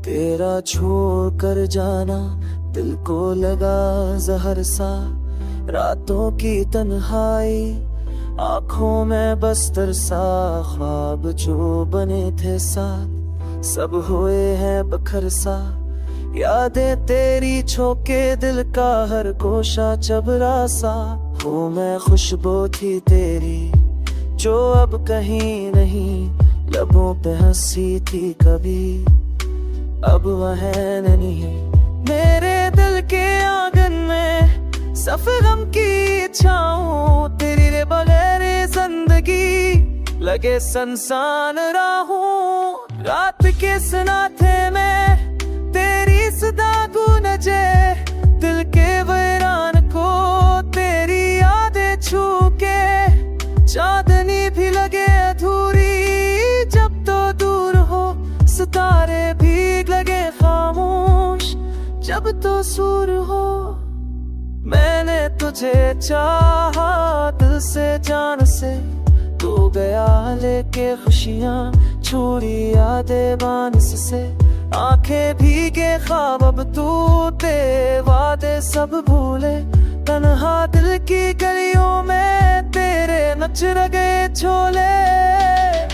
तेरा छोड़ कर जाना दिल को लगा जहर सा, रातों की तन्हाई आंखों में बस्तर सा, ख्वाब जो बने थे साथ सब हुए हैं बखर सा, यादें तेरी छोके दिल का हर कोशा चबरा सा, हूँ मैं खुशबू थी तेरी जो अब कहीं नहीं, लबों पे हंसी थी कभी अब वह नहीं, मेरे दिल के आंगन में सफर गम की इच्छाओं, तेरी रे बगैर जिंदगी लगे संसान राहों, रात के सनाथे में तेरी सदा गूंजे, दिल के वीरान को तेरी यादें छू के, चांदनी भी लगे अधूरी जब तो दूर हो, सितारे भी लगे खामोश जब तो सूर हो, मैंने तुझे चाहा दिल से जान से, तू गया लेके खुशियाँ छोड़ी यादें बानिस से, आंखें भीगे ख्वाब अब टूटे वादे सब भूले, तन्हा दिल की गलियों में तेरे नच गए छोले,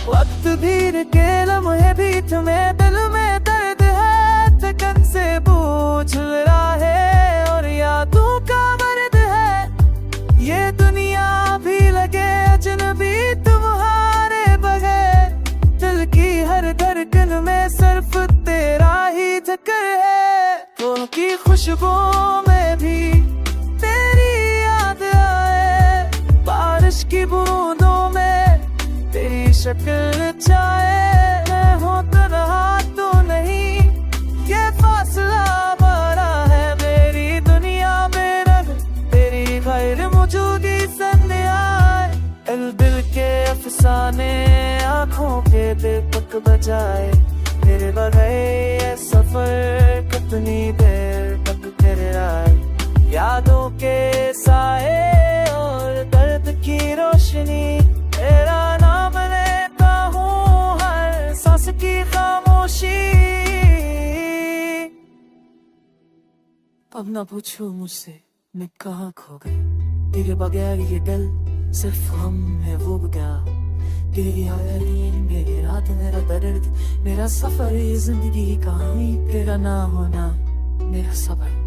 वक्त भीड़ के लम्हे भी तुम्हें दिल में दर्द है, थकन से बोझ रहा है और यादों का मर्द है, ये दुनिया भी लगे अजनबी तुम्हारे बगैर, दिल की हर धड़कन में सिर्फ तेरा ही जिक्र है, फूलों की खुशबू में भी तेरी याद आए, बारिश की बूंदों में तेरी शक्ल चाहे, मैं हूँ तन्हा तो नहीं, ये फासला बड़ा है मेरी दुनिया में, रंग तेरी गैर मौजूदगी सन्ने आए, दिल के अफसाने आँखों के दीपक बजाए, तेरे बगैर ये सफर कितनी देर तक तेरे आए, यादों के साए और दर्द की रोशनी, तेरा नाम लेता हूँ हर सांस की खामोशी, अब ना पूछो मुझसे मैं कहाँ खो गई, तेरे बगैर ये दिल सिर्फ हम है वो गया, तेरी आयालीन मेरी रात मेरा दर्द, मेरा सफर ये जिंदगी कहानी, तेरा ना होना मेरा सबर।